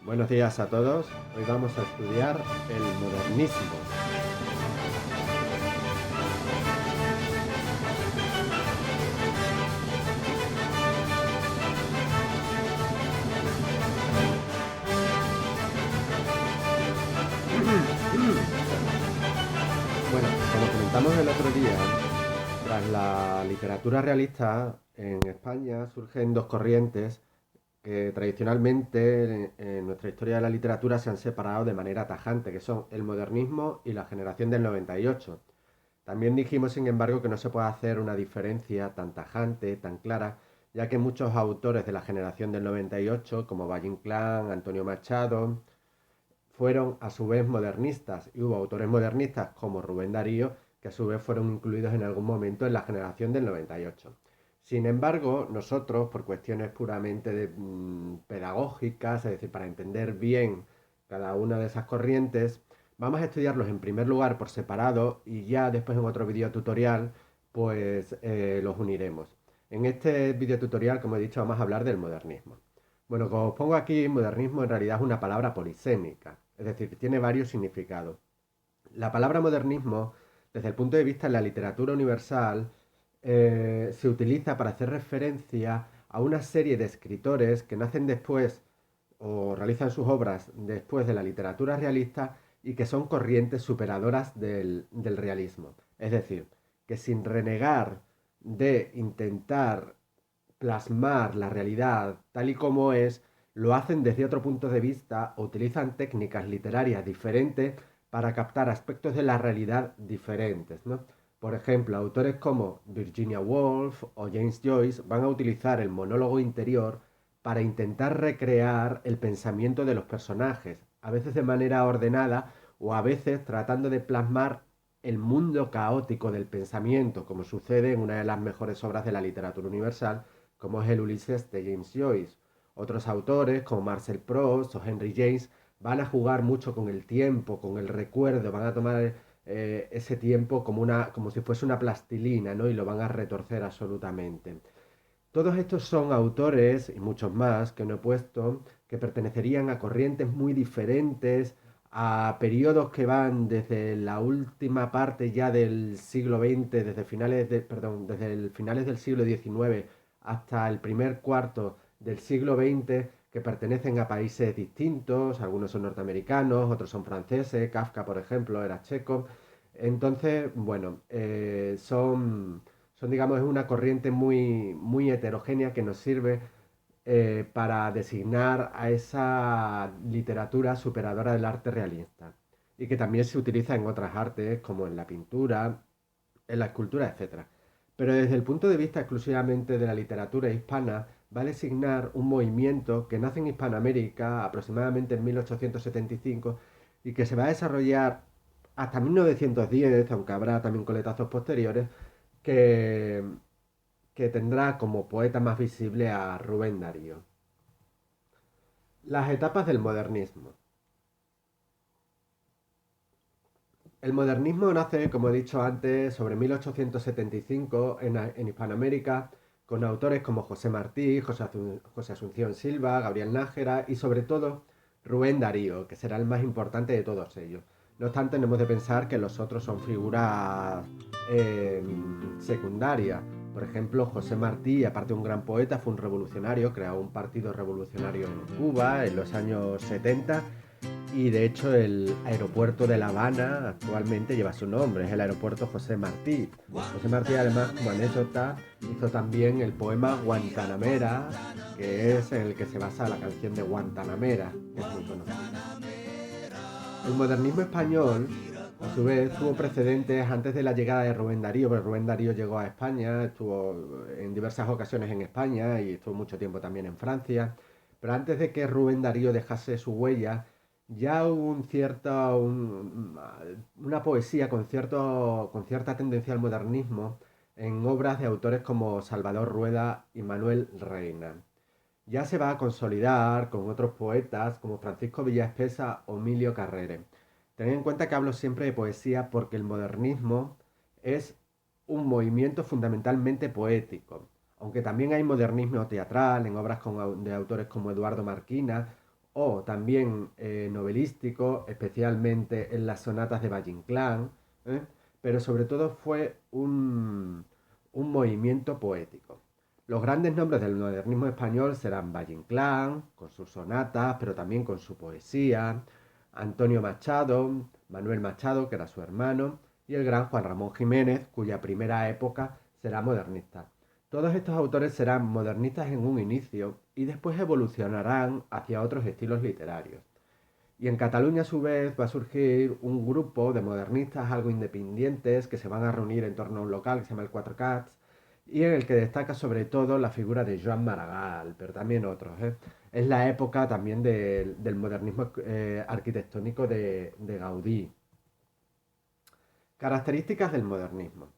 Buenos días a todos. Hoy vamos a estudiar el modernismo. Bueno, como comentamos el otro día, tras la literatura realista, en España surgen dos corrientes que tradicionalmente en nuestra historia de la literatura se han separado de manera tajante, que son el modernismo y la generación del 98. También dijimos, sin embargo, que no se puede hacer una diferencia tan tajante, tan clara, ya que muchos autores de la generación del 98, como Valle Inclán, Antonio Machado, fueron a su vez modernistas y hubo autores modernistas como Rubén Darío que a su vez fueron incluidos en algún momento en la generación del 98. Sin embargo, nosotros, por cuestiones puramente pedagógicas, es decir, para entender bien cada una de esas corrientes, vamos a estudiarlos en primer lugar por separado y ya después en otro video tutorial pues los uniremos. En este video tutorial, como he dicho, vamos a hablar del modernismo. Bueno, como os pongo aquí, modernismo en realidad es una palabra polisémica, es decir, tiene varios significados. La palabra modernismo, desde el punto de vista de la literatura universal, se utiliza para hacer referencia a una serie de escritores que nacen después o realizan sus obras después de la literatura realista y que son corrientes superadoras del realismo. Es decir, que sin renegar de intentar plasmar la realidad tal y como es, lo hacen desde otro punto de vista o utilizan técnicas literarias diferentes para captar aspectos de la realidad diferentes, ¿no? Por ejemplo, autores como Virginia Woolf o James Joyce van a utilizar el monólogo interior para intentar recrear el pensamiento de los personajes, a veces de manera ordenada o a veces tratando de plasmar el mundo caótico del pensamiento, como sucede en una de las mejores obras de la literatura universal, como es el Ulises de James Joyce. Otros autores, como Marcel Proust o Henry James, van a jugar mucho con el tiempo, con el recuerdo, van a tomar ese tiempo como si fuese una plastilina, ¿no? Y lo van a retorcer absolutamente. Todos estos son autores, y muchos más que no he puesto, que pertenecerían a corrientes muy diferentes, a periodos que van desde la última parte ya del siglo XX, desde el finales del siglo XIX hasta el primer cuarto del siglo XX, que pertenecen a países distintos, algunos son norteamericanos, otros son franceses, Kafka, por ejemplo, era checo. Entonces, bueno, son, digamos, una corriente muy, muy heterogénea que nos sirve para designar a esa literatura superadora del arte realista y que también se utiliza en otras artes como en la pintura, en la escultura, etcétera. Pero desde el punto de vista exclusivamente de la literatura hispana, va a designar un movimiento que nace en Hispanoamérica aproximadamente en 1875 y que se va a desarrollar hasta 1910, aunque habrá también coletazos posteriores, que, que tendrá como poeta más visible a Rubén Darío. Las etapas del modernismo. El modernismo nace, como he dicho antes, sobre 1875 en Hispanoamérica, con autores como José Martí, José Asunción Silva, Gabriel Nájera y sobre todo Rubén Darío, que será el más importante de todos ellos. No obstante, no hemos de pensar que los otros son figuras eh, secundarias. Por ejemplo, José Martí, aparte de un gran poeta, fue un revolucionario, creó un partido revolucionario en Cuba en los años 70 y de hecho el aeropuerto de La Habana actualmente lleva su nombre, es el aeropuerto José Martí. José Martí además, como anécdota, hizo también el poema Guantanamera, que es en el que se basa la canción de Guantanamera, que es muy conocida. El modernismo español, a su vez, tuvo precedentes antes de la llegada de Rubén Darío, porque Rubén Darío llegó a España, estuvo en diversas ocasiones en España y estuvo mucho tiempo también en Francia. Pero antes de que Rubén Darío dejase su huella, ya hubo una poesía con cierta tendencia al modernismo en obras de autores como Salvador Rueda y Manuel Reina. Ya se va a consolidar con otros poetas como Francisco Villaespesa o Emilio Carrere. Tened en cuenta que hablo siempre de poesía porque el modernismo es un movimiento fundamentalmente poético, aunque también hay modernismo teatral en obras de autores como Eduardo Marquina o también novelístico, especialmente en las sonatas de Valle Inclán, ¿eh? Pero sobre todo fue un movimiento poético. Los grandes nombres del modernismo español serán Valle Inclán, con sus sonatas, pero también con su poesía, Antonio Machado, Manuel Machado, que era su hermano, y el gran Juan Ramón Jiménez, cuya primera época será modernista. Todos estos autores serán modernistas en un inicio y después evolucionarán hacia otros estilos literarios. Y en Cataluña a su vez va a surgir un grupo de modernistas algo independientes que se van a reunir en torno a un local que se llama el Cuatro Cats y en el que destaca sobre todo la figura de Joan Maragall, pero también otros. Es la época también del modernismo arquitectónico de Gaudí. Características del modernismo.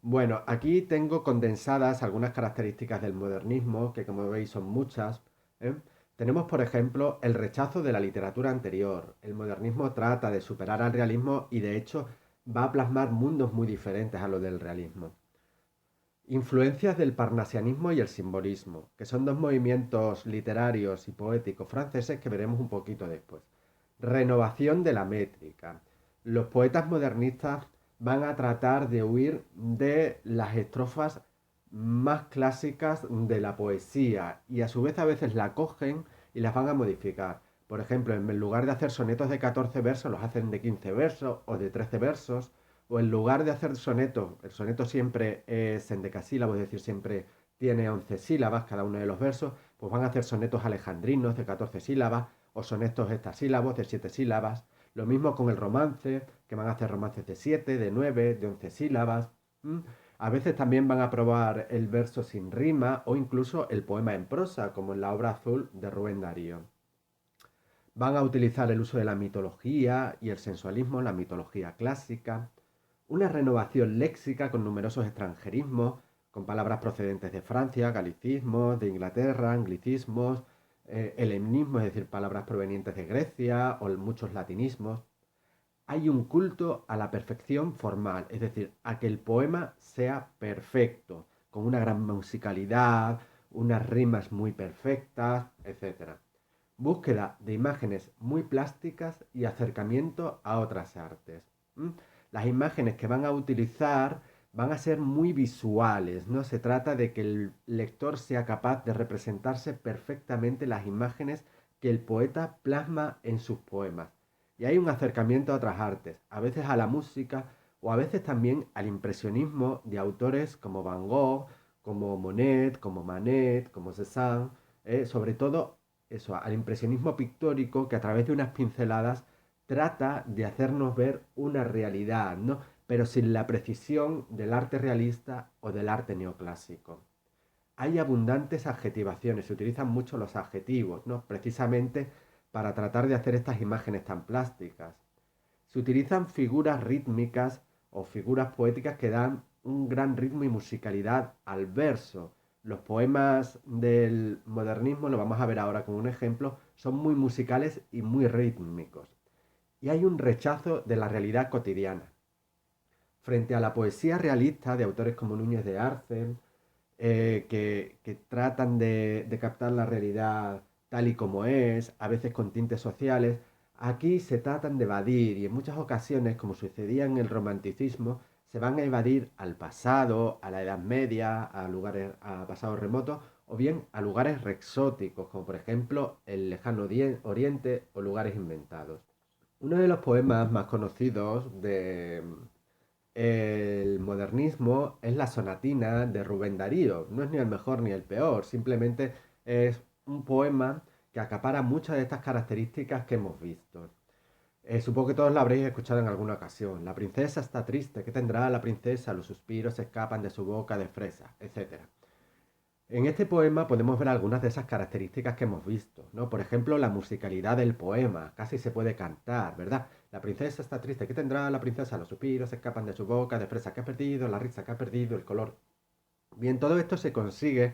Bueno, aquí tengo condensadas algunas características del modernismo, que como veis son muchas. ¿eh? Tenemos, por ejemplo, el rechazo de la literatura anterior. El modernismo trata de superar al realismo y de hecho va a plasmar mundos muy diferentes a los del realismo. Influencias del parnasianismo y el simbolismo, que son dos movimientos literarios y poéticos franceses que veremos un poquito después. Renovación de la métrica. Los poetas modernistas van a tratar de huir de las estrofas más clásicas de la poesía y a su vez a veces la cogen y las van a modificar. Por ejemplo, en lugar de hacer sonetos de 14 versos, los hacen de 15 versos o de 13 versos, o en lugar de hacer sonetos, el soneto siempre es endecasílabo, es decir, siempre tiene 11 sílabas cada uno de los versos, pues van a hacer sonetos alejandrinos de 14 sílabas o sonetos hexasílabos de 7 sílabas. Lo mismo con el romance, que van a hacer romances de 7, de 9, de 11 sílabas. A veces también van a probar el verso sin rima o incluso el poema en prosa, como en la obra Azul de Rubén Darío. Van a utilizar el uso de la mitología y el sensualismo, la mitología clásica, una renovación léxica con numerosos extranjerismos, con palabras procedentes de Francia, galicismos, de Inglaterra, anglicismos, helenismos, es decir, palabras provenientes de Grecia o muchos latinismos. Hay un culto a la perfección formal, es decir, a que el poema sea perfecto, con una gran musicalidad, unas rimas muy perfectas, etc. Búsqueda de imágenes muy plásticas y acercamiento a otras artes. Las imágenes que van a utilizar van a ser muy visuales, no se trata de que el lector sea capaz de representarse perfectamente las imágenes que el poeta plasma en sus poemas. Y hay un acercamiento a otras artes, a veces a la música o a veces también al impresionismo de autores como Van Gogh, como Monet, como Manet, como Cézanne, sobre todo eso, al impresionismo pictórico que a través de unas pinceladas trata de hacernos ver una realidad, ¿no? Pero sin la precisión del arte realista o del arte neoclásico. Hay abundantes adjetivaciones, se utilizan mucho los adjetivos, ¿no? Precisamente para tratar de hacer estas imágenes tan plásticas. Se utilizan figuras rítmicas o figuras poéticas que dan un gran ritmo y musicalidad al verso. Los poemas del modernismo, lo vamos a ver ahora como un ejemplo, son muy musicales y muy rítmicos. Y hay un rechazo de la realidad cotidiana. Frente a la poesía realista de autores como Núñez de Arce, que tratan de captar la realidad tal y como es, a veces con tintes sociales, aquí se tratan de evadir y en muchas ocasiones, como sucedía en el romanticismo, se van a evadir al pasado, a la Edad Media, a lugares, a pasados remotos, o bien a lugares exóticos, como por ejemplo el lejano Oriente o lugares inventados. Uno de los poemas más conocidos de el modernismo es la sonatina de Rubén Darío. No es ni el mejor ni el peor, simplemente es un poema que acapara muchas de estas características que hemos visto. Supongo que todos lo habréis escuchado en alguna ocasión. La princesa está triste, ¿qué tendrá la princesa? Los suspiros escapan de su boca de fresa, etcétera. En este poema podemos ver algunas de esas características que hemos visto, ¿no? Por ejemplo, la musicalidad del poema, casi se puede cantar, ¿verdad? La princesa está triste, ¿qué tendrá la princesa? Los suspiros escapan de su boca, de fresa que ha perdido, la risa que ha perdido, el color. Bien, todo esto se consigue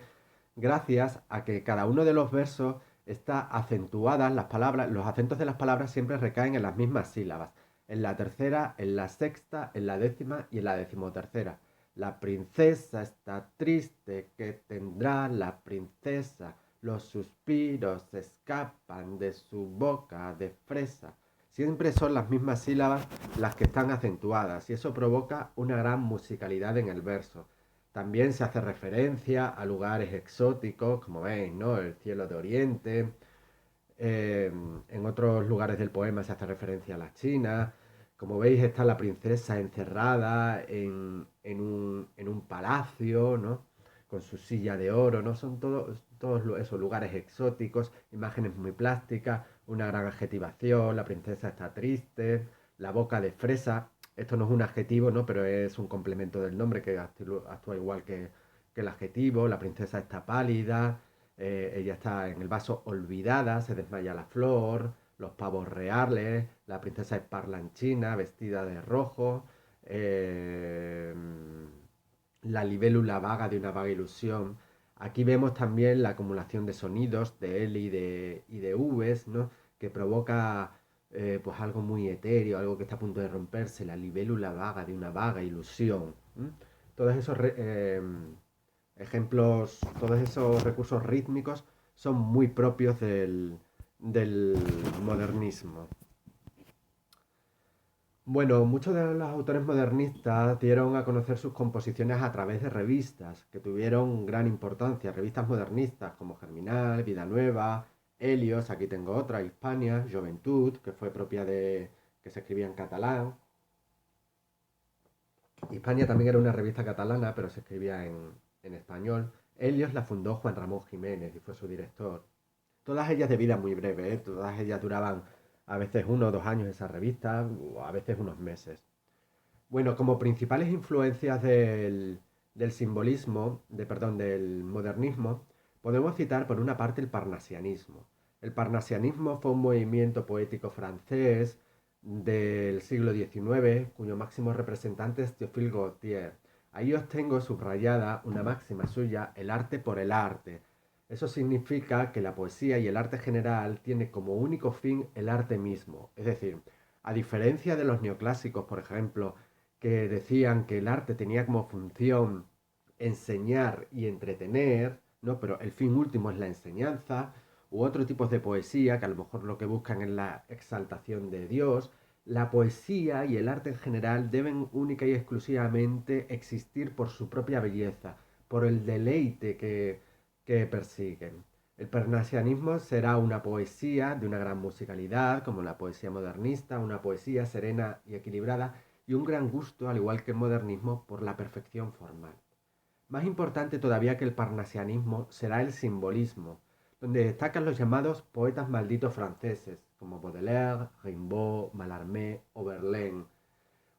gracias a que cada uno de los versos está acentuadas, las palabras, los acentos de las palabras siempre recaen en las mismas sílabas, en la tercera, en la sexta, en la décima y en la decimotercera. La princesa está triste, ¿qué tendrá la princesa? Los suspiros escapan de su boca de fresa. Siempre son las mismas sílabas las que están acentuadas y eso provoca una gran musicalidad en el verso. También se hace referencia a lugares exóticos, como veis, ¿no? El cielo de Oriente. Eh, en otros lugares del poema se hace referencia a la China. Como veis, está la princesa encerrada en un palacio, ¿no? Con su silla de oro, ¿no? Son todos esos lugares exóticos, imágenes muy plásticas, una gran adjetivación, la princesa está triste, la boca de fresa. Esto no es un adjetivo, ¿no? Pero es un complemento del nombre que actúa igual que el adjetivo. La princesa está pálida, ella está en el vaso olvidada, se desmaya la flor, los pavos reales, la princesa es parlanchina, vestida de rojo, eh, la libélula vaga de una vaga ilusión. Aquí vemos también la acumulación de sonidos de L y de Vs, ¿no? Que provoca pues algo muy etéreo, algo que está a punto de romperse, la libélula vaga de una vaga ilusión. ¿M? Todos esos ejemplos, todos esos recursos rítmicos son muy propios del modernismo. Bueno, muchos de los autores modernistas dieron a conocer sus composiciones a través de revistas que tuvieron gran importancia, revistas modernistas como Germinal, Vida Nueva, Helios, aquí tengo otra, Hispania, Juventud, que fue propia de que se escribía en catalán. Hispania también era una revista catalana, pero se escribía en español. Helios la fundó Juan Ramón Jiménez y fue su director. Todas ellas de vida muy breve, ¿eh? Todas ellas duraban a veces 1 o 2 años esa revista, o a veces unos meses. Bueno, como principales influencias del simbolismo, perdón, del modernismo, podemos citar por una parte el parnasianismo. El parnasianismo fue un movimiento poético francés del siglo XIX, cuyo máximo representante es Théophile Gautier. Ahí os tengo subrayada una máxima suya, el arte por el arte. Eso significa que la poesía y el arte general tiene como único fin el arte mismo. Es decir, a diferencia de los neoclásicos, por ejemplo, que decían que el arte tenía como función enseñar y entretener, ¿no? Pero el fin último es la enseñanza, u otro tipo de poesía que a lo mejor lo que buscan es la exaltación de Dios. La poesía y el arte en general deben única y exclusivamente existir por su propia belleza, por el deleite que persiguen. El parnasianismo será una poesía de una gran musicalidad, como la poesía modernista, una poesía serena y equilibrada, y un gran gusto, al igual que el modernismo, por la perfección formal. Más importante todavía que el parnasianismo será el simbolismo, donde destacan los llamados poetas malditos franceses, como Baudelaire, Rimbaud, Mallarmé o Verlaine.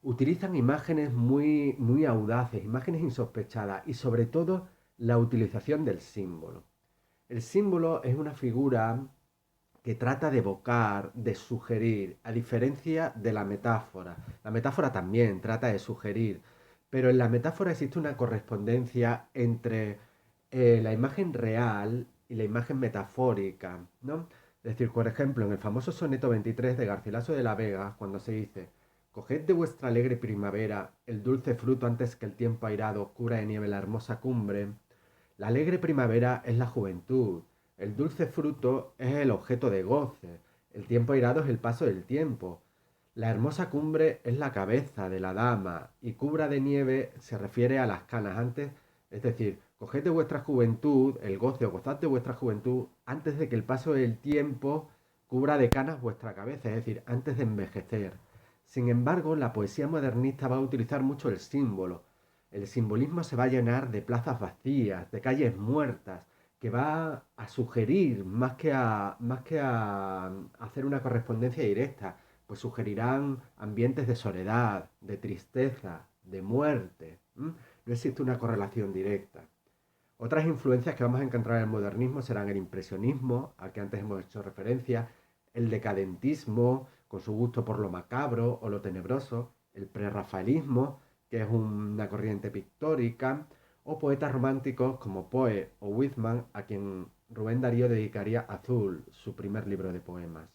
Utilizan imágenes muy audaces, imágenes insospechadas y sobre todo la utilización del símbolo. El símbolo es una figura que trata de evocar, de sugerir, a diferencia de la metáfora. La metáfora también trata de sugerir, pero en la metáfora existe una correspondencia entre la imagen real y la imagen metafórica, ¿no? Es decir, por ejemplo, en el famoso soneto 23 de Garcilaso de la Vega, cuando se dice: coged de vuestra alegre primavera el dulce fruto antes que el tiempo airado cubra de nieve la hermosa cumbre. La alegre primavera es la juventud, el dulce fruto es el objeto de goce, el tiempo airado es el paso del tiempo, la hermosa cumbre es la cabeza de la dama y cubra de nieve se refiere a las canas antes, es decir, coged de vuestra juventud, el goce o gozad de vuestra juventud antes de que el paso del tiempo cubra de canas vuestra cabeza, es decir, antes de envejecer. Sin embargo, la poesía modernista va a utilizar mucho el símbolo. El simbolismo se va a llenar de plazas vacías, de calles muertas, que va a sugerir más que a hacer una correspondencia directa, pues sugerirán ambientes de soledad, de tristeza, de muerte. ¿M? No existe una correlación directa. Otras influencias que vamos a encontrar en el modernismo serán el impresionismo, al que antes hemos hecho referencia, el decadentismo, con su gusto por lo macabro o lo tenebroso, el prerrafaelismo, que es una corriente pictórica, o poetas románticos como Poe o Whitman, a quien Rubén Darío dedicaría Azul, su primer libro de poemas.